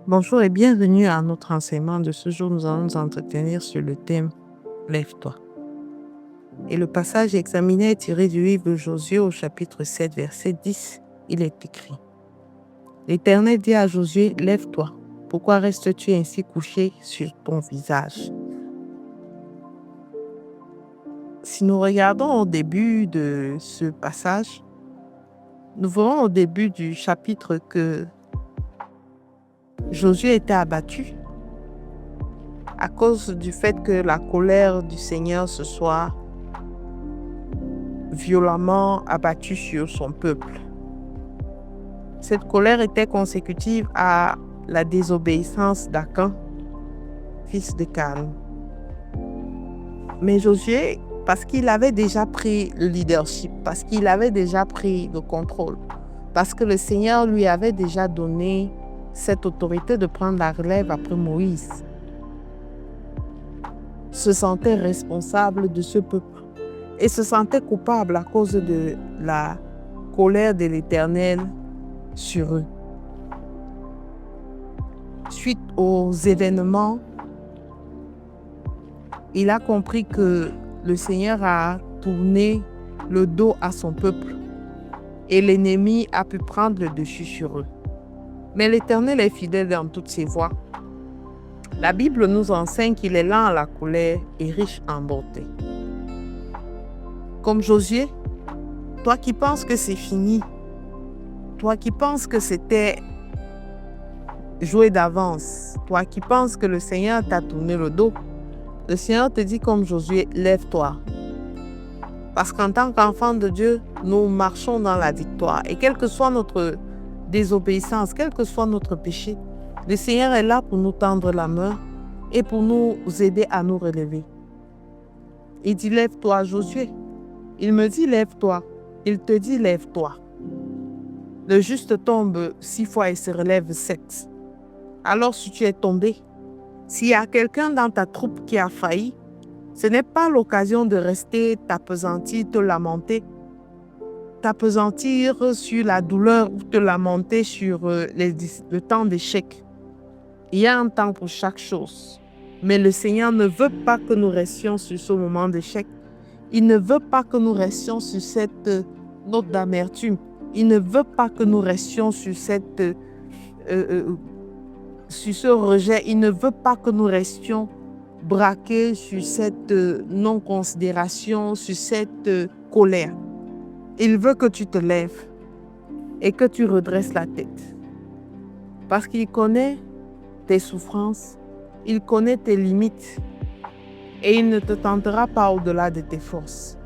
Bonjour et bienvenue à notre enseignement de ce jour. Nous allons nous entretenir sur le thème « Lève-toi ». Et le passage examiné est tiré du livre de Josué au chapitre 7, verset 10. Il est écrit « L'Éternel dit à Josué, lève-toi. Pourquoi restes-tu ainsi couché sur ton visage ?» Si nous regardons au début de ce passage, nous verrons au début du chapitre que Josué était abattu à cause du fait que la colère du Seigneur se soit violemment abattue sur son peuple. Cette colère était consécutive à la désobéissance d'Akan, fils de Caleb. Mais Josué, parce qu'il avait déjà pris le leadership, parce qu'il avait déjà pris le contrôle, parce que le Seigneur lui avait déjà donné cette autorité de prendre la relève après Moïse, se sentait responsable de ce peuple et se sentait coupable à cause de la colère de l'Éternel sur eux. Suite aux événements, il a compris que le Seigneur a tourné le dos à son peuple et l'ennemi a pu prendre le dessus sur eux. Mais l'Éternel est fidèle dans toutes ses voies. La Bible nous enseigne qu'il est lent à la colère et riche en bonté. Comme Josué, toi qui penses que c'est fini, toi qui penses que c'était joué d'avance, toi qui penses que le Seigneur t'a tourné le dos, le Seigneur te dit comme Josué, lève-toi. Parce qu'en tant qu'enfant de Dieu, nous marchons dans la victoire. Et quelle que soit notre désobéissance, quel que soit notre péché, le Seigneur est là pour nous tendre la main et pour nous aider à nous relever. Il dit, lève-toi, Josué. Il me dit, lève-toi. Il te dit, lève-toi. Le juste tombe 6 fois et se relève 7. Alors si tu es tombé, s'il y a quelqu'un dans ta troupe qui a failli, ce n'est pas l'occasion de rester t'appesantir, te lamenter, t'appesantir sur la douleur ou te lamenter sur le temps d'échec. Il y a un temps pour chaque chose. Mais le Seigneur ne veut pas que nous restions sur ce moment d'échec. Il ne veut pas que nous restions sur cette note d'amertume. Il ne veut pas que nous restions sur sur ce rejet. Il ne veut pas que nous restions braqués sur cette non-considération, sur cette colère. Il veut que tu te lèves et que tu redresses la tête. Parce qu'il connaît tes souffrances, il connaît tes limites et il ne te tentera pas au-delà de tes forces.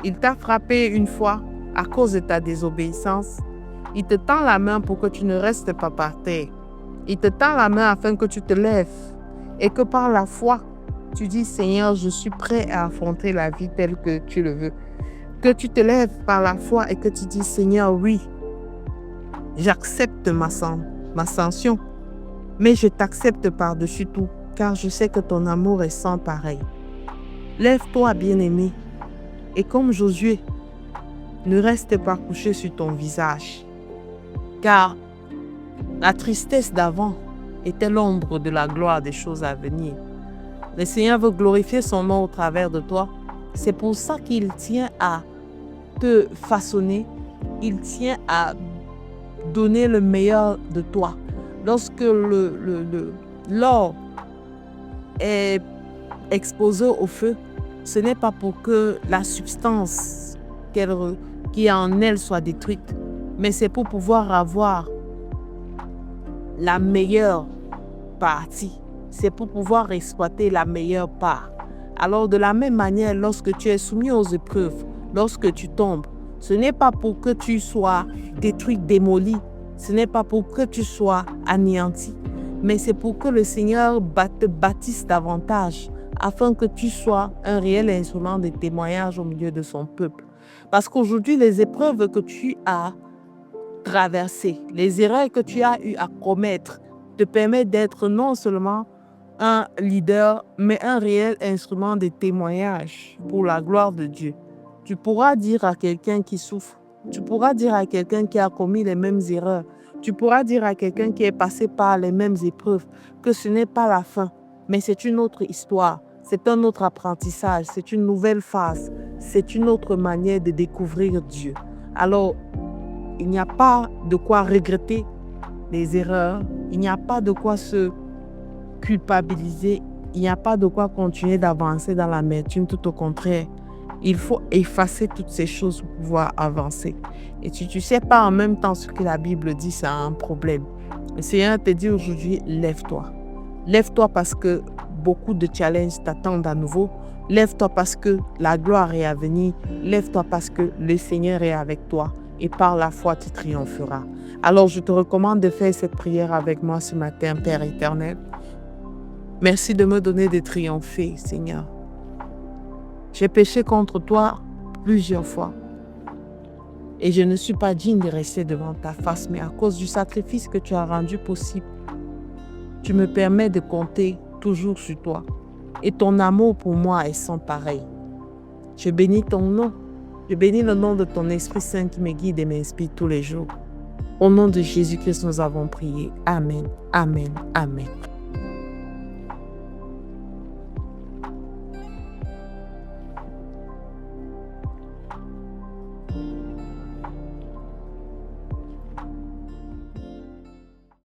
Il t'a frappé une fois à cause de ta désobéissance. Il te tend la main pour que tu ne restes pas par terre. Il te tend la main afin que tu te lèves et que par la foi, tu dis, Seigneur, je suis prêt à affronter la vie telle que tu le veux. Que tu te lèves par la foi et que tu dis, Seigneur, oui, j'accepte ma sanction, mais je t'accepte par-dessus tout, car je sais que ton amour est sans pareil. Lève-toi, bien-aimé, et comme Josué, ne reste pas couché sur ton visage, car la tristesse d'avant était l'ombre de la gloire des choses à venir. Le Seigneur veut glorifier son nom au travers de toi. C'est pour ça qu'il tient à te façonner. Il tient à donner le meilleur de toi. Lorsque l'or est exposé au feu, ce n'est pas pour que la substance qui est en elle soit détruite, mais c'est pour pouvoir avoir la meilleure partie. C'est pour pouvoir exploiter la meilleure part. Alors de la même manière, lorsque tu es soumis aux épreuves, lorsque tu tombes, ce n'est pas pour que tu sois détruit, démoli, ce n'est pas pour que tu sois anéanti, mais c'est pour que le Seigneur te bâtisse davantage, afin que tu sois un réel instrument de témoignage au milieu de son peuple. Parce qu'aujourd'hui, les épreuves que tu as traversées, les erreurs que tu as eu à commettre, te permettent d'être non seulement un leader, mais un réel instrument de témoignage pour la gloire de Dieu. Tu pourras dire à quelqu'un qui souffre, tu pourras dire à quelqu'un qui a commis les mêmes erreurs, Tu pourras dire à quelqu'un qui est passé par les mêmes épreuves que ce n'est pas la fin, mais c'est une autre histoire, c'est un autre apprentissage, c'est une nouvelle phase, c'est une autre manière de découvrir Dieu. Alors, il n'y a pas de quoi regretter les erreurs, il n'y a pas de quoi se culpabiliser, il n'y a pas de quoi continuer d'avancer dans l'amertume, tout au contraire. Il faut effacer toutes ces choses pour pouvoir avancer. Et si tu ne sais pas en même temps ce que la Bible dit, c'est un problème. Le Seigneur te dit aujourd'hui, lève-toi. Lève-toi parce que beaucoup de challenges t'attendent à nouveau. Lève-toi parce que la gloire est à venir. Lève-toi parce que le Seigneur est avec toi. Et par la foi, tu triompheras. Alors, je te recommande de faire cette prière avec moi ce matin, Père éternel. Merci de me donner de triompher, Seigneur. J'ai péché contre toi plusieurs fois. Et je ne suis pas digne de rester devant ta face, mais à cause du sacrifice que tu as rendu possible, tu me permets de compter toujours sur toi. Et ton amour pour moi est sans pareil. Je bénis ton nom. Je bénis le nom de ton Esprit Saint qui me guide et m'inspire tous les jours. Au nom de Jésus-Christ, nous avons prié. Amen, amen, amen.